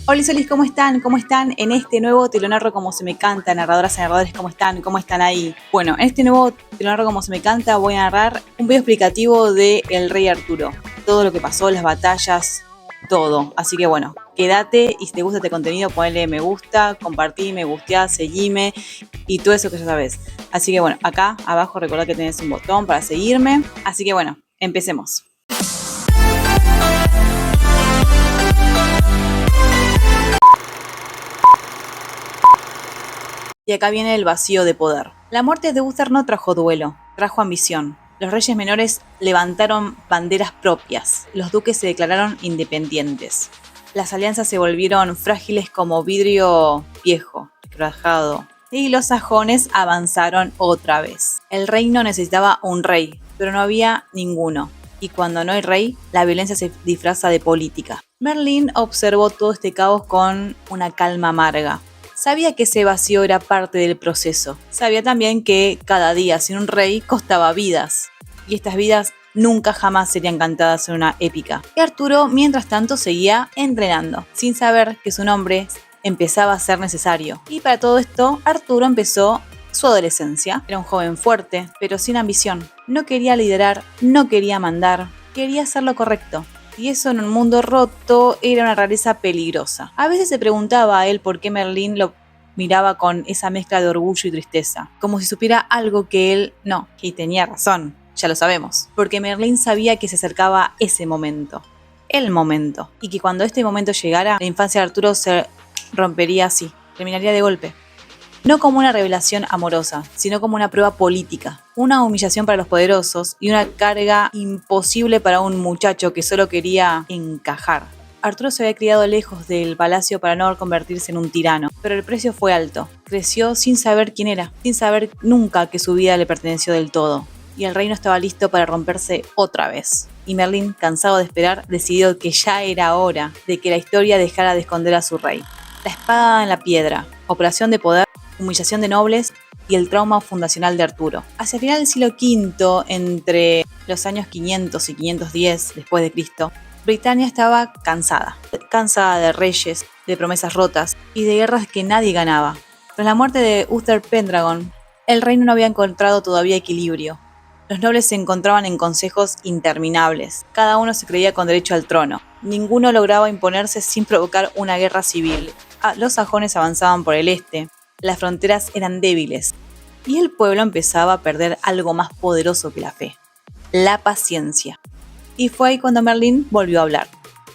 Hola Solis, ¿cómo están? ¿Cómo están en este nuevo Te lo narro como se me canta? Narradoras y narradores, ¿cómo están? ¿Cómo están ahí? Bueno, en este nuevo Te lo narro como se me canta voy a narrar un video explicativo de el rey Arturo. Todo lo que pasó, las batallas, todo. Así que bueno, quédate y si te gusta este contenido, ponle me gusta, compartí, me gusteá, seguime y todo eso que ya sabes. Así que bueno, acá abajo recordá que tenés un botón para seguirme. Así que bueno, empecemos. Y acá viene el vacío de poder. La muerte de Uther no trajo duelo, trajo ambición. Los reyes menores levantaron banderas propias. Los duques se declararon independientes. Las alianzas se volvieron frágiles como vidrio viejo, rajado. Y los sajones avanzaron otra vez. El reino necesitaba un rey, pero no había ninguno. Y cuando no hay rey, la violencia se disfraza de política. Merlín observó todo este caos con una calma amarga. Sabía que ese vacío era parte del proceso. Sabía también que cada día sin un rey costaba vidas. Y estas vidas nunca jamás serían cantadas en una épica. Y Arturo, mientras tanto, seguía entrenando, sin saber que su nombre empezaba a ser necesario. Y para todo esto, Arturo empezó su adolescencia. Era un joven fuerte, pero sin ambición. No quería liderar, no quería mandar, quería hacer lo correcto. Y eso en un mundo roto era una rareza peligrosa. A veces se preguntaba a él por qué Merlín lo miraba con esa mezcla de orgullo y tristeza, como si supiera algo que él no, y tenía razón, ya lo sabemos, porque Merlín sabía que se acercaba ese momento, el momento, y que cuando este momento llegara, la infancia de Arturo se rompería así, terminaría de golpe. No como una revelación amorosa, sino como una prueba política, una humillación para los poderosos y una carga imposible para un muchacho que solo quería encajar. Arturo se había criado lejos del palacio para no convertirse en un tirano, pero el precio fue alto. Creció sin saber quién era, sin saber nunca que su vida le perteneció del todo. Y el reino estaba listo para romperse otra vez. Y Merlín, cansado de esperar, decidió que ya era hora de que la historia dejara de esconder a su rey. La espada en la piedra, operación de poder, humillación de nobles y el trauma fundacional de Arturo. Hacia final del siglo V, entre los años 500 y 510 después de Cristo, Britania estaba cansada de reyes, de promesas rotas y de guerras que nadie ganaba. Tras la muerte de Uther Pendragon, el reino no había encontrado todavía equilibrio. Los nobles se encontraban en consejos interminables. Cada uno se creía con derecho al trono. Ninguno lograba imponerse sin provocar una guerra civil. Los sajones avanzaban por el este. Las fronteras eran débiles. Y el pueblo empezaba a perder algo más poderoso que la fe: la paciencia. Y fue ahí cuando Merlín volvió a hablar.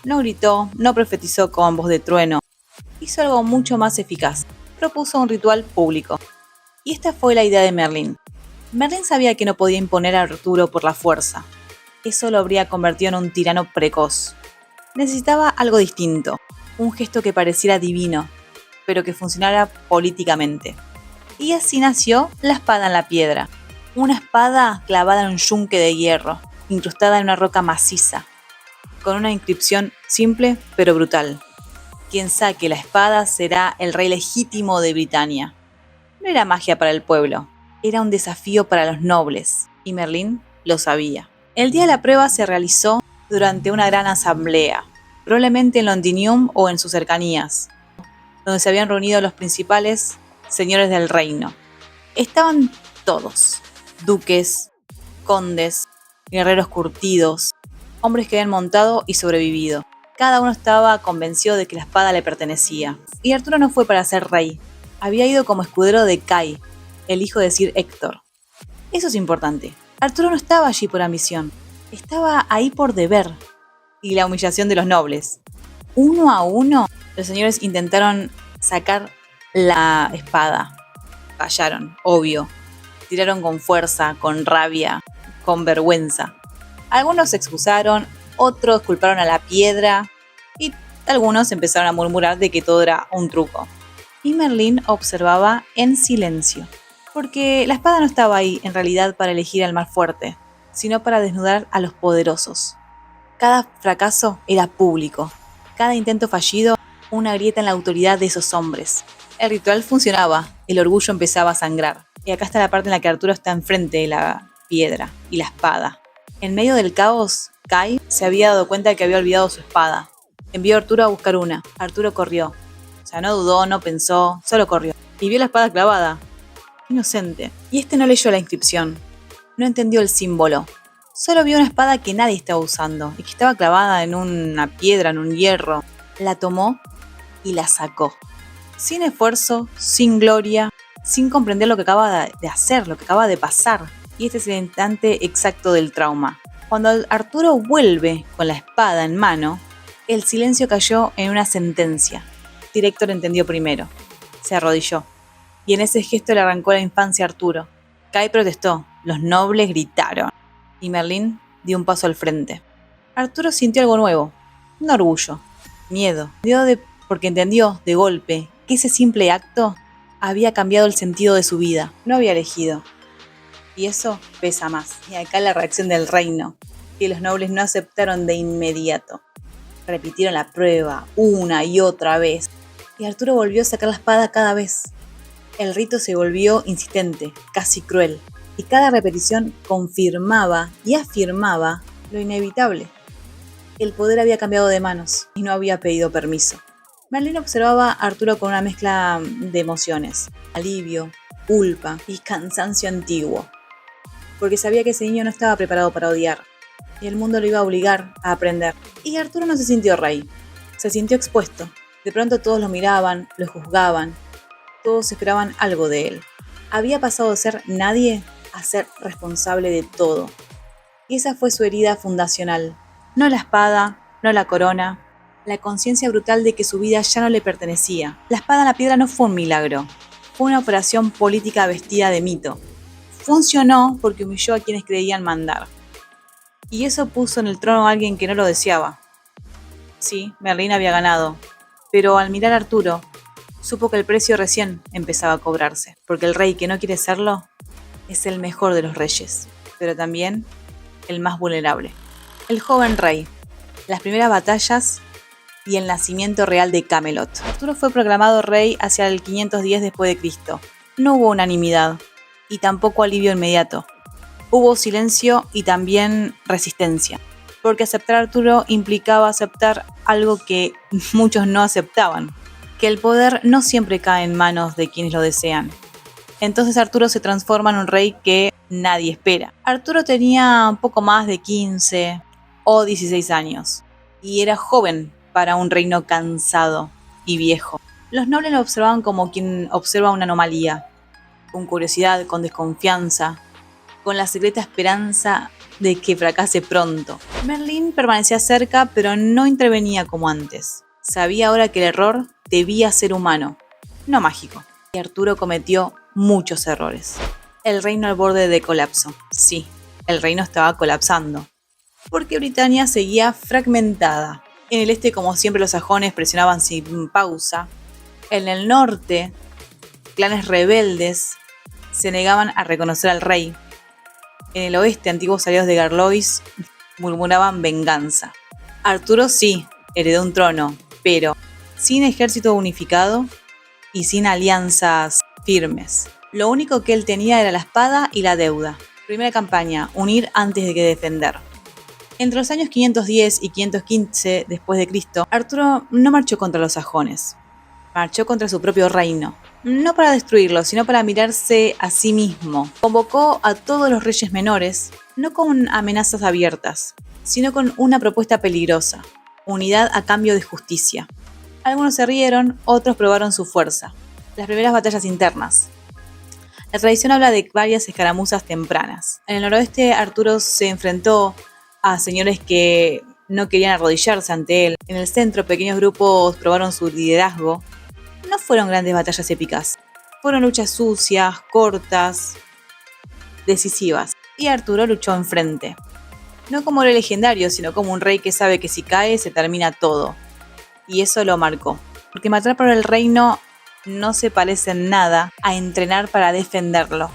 No gritó, no profetizó con voz de trueno. Hizo algo mucho más eficaz. Propuso un ritual público. Y esta fue la idea de Merlín. Merlín sabía que no podía imponer a Arturo por la fuerza. Eso lo habría convertido en un tirano precoz. Necesitaba algo distinto, un gesto que pareciera divino, pero que funcionara políticamente. Y así nació la espada en la piedra. Una espada clavada en un yunque de hierro, incrustada en una roca maciza, con una inscripción simple pero brutal: quien saque la espada será el rey legítimo de Britania. No era magia para el pueblo, era un desafío para los nobles, y Merlín lo sabía. El día de la prueba se realizó durante una gran asamblea, probablemente en Londinium o en sus cercanías, donde se habían reunido los principales señores del reino. Estaban todos: duques, condes, guerreros curtidos, hombres que habían montado y sobrevivido. Cada uno estaba convencido de que la espada le pertenecía. Y Arturo no fue para ser rey. Había ido como escudero de Kai, el hijo de Sir Héctor. Eso es importante. Arturo no estaba allí por ambición. Estaba ahí por deber. Y la humillación de los nobles. Uno a uno, los señores intentaron sacar la espada. Fallaron, obvio. Tiraron con fuerza, con rabia, con vergüenza. Algunos se excusaron, otros culparon a la piedra y algunos empezaron a murmurar de que todo era un truco. Y Merlín observaba en silencio, porque la espada no estaba ahí en realidad para elegir al más fuerte, sino para desnudar a los poderosos. Cada fracaso era público, cada intento fallido una grieta en la autoridad de esos hombres. El ritual funcionaba, el orgullo empezaba a sangrar. Y acá está la parte en la que Arturo está enfrente de la piedra y la espada. En medio del caos, Kai se había dado cuenta de que había olvidado su espada. Envió a Arturo a buscar una. Arturo corrió. O sea, no dudó, no pensó, solo corrió. Y vio la espada clavada. Inocente. Y este no leyó la inscripción. No entendió el símbolo. Solo vio una espada que nadie estaba usando y que estaba clavada en una piedra, en un hierro. La tomó y la sacó. Sin esfuerzo, sin gloria, sin comprender lo que acaba de hacer, lo que acaba de pasar. Y este es el instante exacto del trauma. Cuando Arturo vuelve con la espada en mano, el silencio cayó en una sentencia. Director entendió primero. Se arrodilló. Y en ese gesto le arrancó la infancia a Arturo. Kai protestó. Los nobles gritaron. Y Merlín dio un paso al frente. Arturo sintió algo nuevo. Un orgullo. Miedo. Porque entendió, de golpe, que ese simple acto había cambiado el sentido de su vida. No había elegido. Y eso pesa más. Y acá la reacción del reino, que los nobles no aceptaron de inmediato. Repitieron la prueba una y otra vez. Y Arturo volvió a sacar la espada cada vez. El rito se volvió insistente, casi cruel. Y cada repetición confirmaba y afirmaba lo inevitable. El poder había cambiado de manos y no había pedido permiso. Merlín observaba a Arturo con una mezcla de emociones. Alivio, culpa y cansancio antiguo. Porque sabía que ese niño no estaba preparado para odiar. Y el mundo lo iba a obligar a aprender. Y Arturo no se sintió rey. Se sintió expuesto. De pronto todos lo miraban, lo juzgaban. Todos esperaban algo de él. Había pasado de ser nadie a ser responsable de todo. Y esa fue su herida fundacional. No la espada, no la corona. La conciencia brutal de que su vida ya no le pertenecía. La espada en la piedra no fue un milagro. Fue una operación política vestida de mito. Funcionó porque humilló a quienes creían mandar. Y eso puso en el trono a alguien que no lo deseaba. Sí, Merlín había ganado. Pero al mirar a Arturo, supo que el precio recién empezaba a cobrarse. Porque el rey que no quiere serlo es el mejor de los reyes. Pero también el más vulnerable. El joven rey. Las primeras batallas y el nacimiento real de Camelot. Arturo fue proclamado rey hacia el 510 después de Cristo. No hubo unanimidad y tampoco alivio inmediato. Hubo silencio y también resistencia, porque aceptar a Arturo implicaba aceptar algo que muchos no aceptaban, que el poder no siempre cae en manos de quienes lo desean. Entonces Arturo se transforma en un rey que nadie espera. Arturo tenía un poco más de 15 o 16 años y era joven para un reino cansado y viejo. Los nobles lo observaban como quien observa una anomalía, con curiosidad, con desconfianza, con la secreta esperanza de que fracase pronto. Merlín permanecía cerca, pero no intervenía como antes. Sabía ahora que el error debía ser humano, no mágico. Y Arturo cometió muchos errores. El reino al borde de colapso. Sí, el reino estaba colapsando, porque Britania seguía fragmentada. En el este, como siempre, los sajones presionaban sin pausa. En el norte, clanes rebeldes se negaban a reconocer al rey. En el oeste, antiguos aliados de Garlois murmuraban venganza. Arturo sí, heredó un trono, pero sin ejército unificado y sin alianzas firmes. Lo único que él tenía era la espada y la deuda. Primera campaña, unir antes de que defender. Entre los años 510 y 515 después de Cristo, Arturo no marchó contra los sajones. Marchó contra su propio reino. No para destruirlo, sino para mirarse a sí mismo. Convocó a todos los reyes menores, no con amenazas abiertas, sino con una propuesta peligrosa: unidad a cambio de justicia. Algunos se rieron, otros probaron su fuerza. Las primeras batallas internas. La tradición habla de varias escaramuzas tempranas. En el noroeste, Arturo se enfrentó a señores que no querían arrodillarse ante él. En el centro, pequeños grupos probaron su liderazgo. No fueron grandes batallas épicas. Fueron luchas sucias, cortas, decisivas. Y Arturo luchó enfrente. No como el legendario, sino como un rey que sabe que si cae se termina todo. Y eso lo marcó. Porque matar por el reino no se parece en nada a entrenar para defenderlo.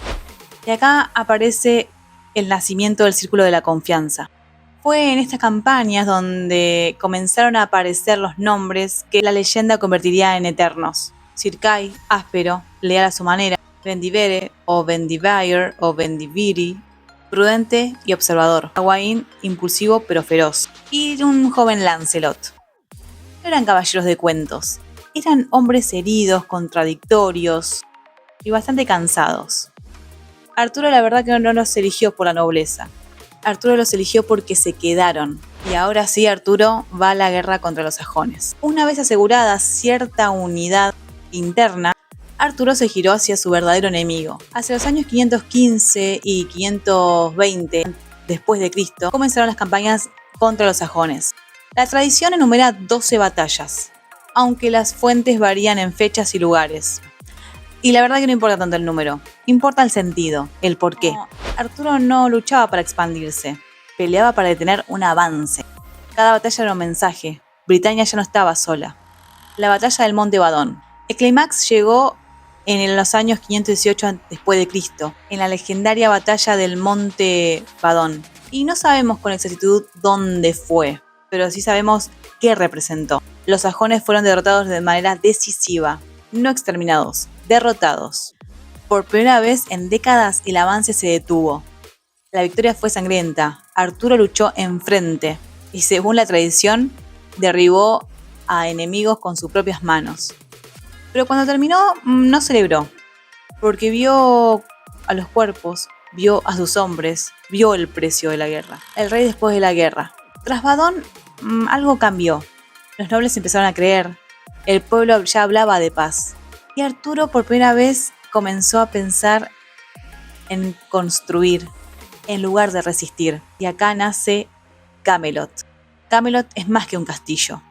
Y acá aparece el nacimiento del círculo de la confianza. Fue en estas campañas donde comenzaron a aparecer los nombres que la leyenda convertiría en eternos. Sir Kai, áspero, leal a su manera; Vendivere o Vendivire o Vendiviri, prudente y observador; Gawain, impulsivo pero feroz; y un joven Lancelot, no eran caballeros de cuentos. Eran hombres heridos, contradictorios y bastante cansados. Arturo la verdad que no los eligió por la nobleza. Arturo los eligió porque se quedaron. Y ahora sí Arturo va a la guerra contra los sajones. Una vez asegurada cierta unidad interna, Arturo se giró hacia su verdadero enemigo. Hacia los años 515 y 520 después de Cristo comenzaron las campañas contra los sajones. La tradición enumera 12 batallas, aunque las fuentes varían en fechas y lugares. Y la verdad que no importa tanto el número, importa el sentido, el porqué. Arturo no luchaba para expandirse, peleaba para detener un avance. Cada batalla era un mensaje. Britania ya no estaba sola. La batalla del Monte Badón. El clímax llegó en los años 518 después de Cristo, en la legendaria batalla del Monte Badón. Y no sabemos con exactitud dónde fue, pero sí sabemos qué representó. Los sajones fueron derrotados de manera decisiva, no exterminados, derrotados. Por primera vez en décadas el avance se detuvo. La victoria fue sangrienta. Arturo luchó enfrente y, según la tradición, derribó a enemigos con sus propias manos. Pero cuando terminó, no celebró, porque vio a los cuerpos, vio a sus hombres, vio el precio de la guerra. El rey después de la guerra. Tras Badón, algo cambió. Los nobles empezaron a creer. El pueblo ya hablaba de paz. Y Arturo por primera vez comenzó a pensar en construir, en lugar de resistir. Y acá nace Camelot. Camelot es más que un castillo.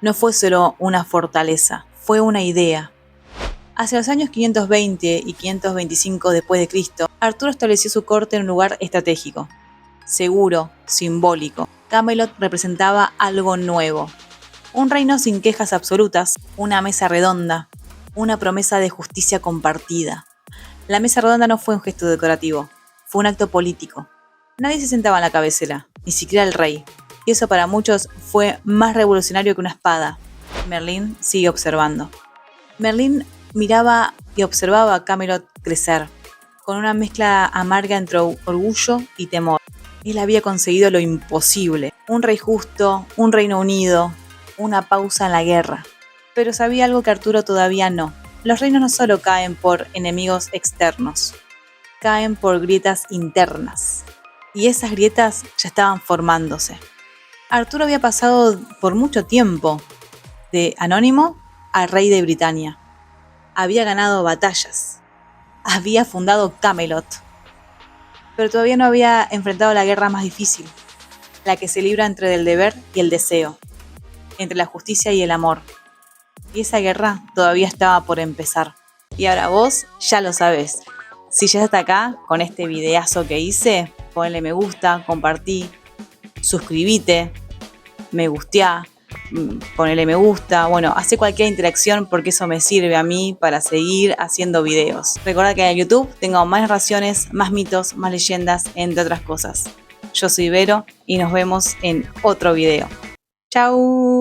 No fue solo una fortaleza, fue una idea. Hacia los años 520 y 525 después de Cristo, Arturo estableció su corte en un lugar estratégico, seguro, simbólico. Camelot representaba algo nuevo. Un reino sin quejas absolutas, una mesa redonda, una promesa de justicia compartida. La mesa redonda no fue un gesto decorativo, fue un acto político. Nadie se sentaba en la cabecera, ni siquiera el rey. Y eso para muchos fue más revolucionario que una espada. Merlín sigue observando. Merlín miraba y observaba a Camelot crecer, con una mezcla amarga entre orgullo y temor. Él había conseguido lo imposible, un rey justo, un reino unido, una pausa en la guerra. Pero sabía algo que Arturo todavía no. Los reinos no solo caen por enemigos externos, caen por grietas internas. Y esas grietas ya estaban formándose. Arturo había pasado por mucho tiempo de anónimo a rey de Britania. Había ganado batallas. Había fundado Camelot. Pero todavía no había enfrentado la guerra más difícil, la que se libra entre el deber y el deseo, entre la justicia y el amor. Y esa guerra todavía estaba por empezar. Y ahora vos ya lo sabés. Si ya estás acá con este videazo que hice, ponle me gusta, compartí, suscribite, me gusteá, ponele me gusta, bueno, hace cualquier interacción porque eso me sirve a mí para seguir haciendo videos. Recordá que en YouTube tengo más narraciones, más mitos, más leyendas, entre otras cosas. Yo soy Vero y nos vemos en otro video. ¡Chau!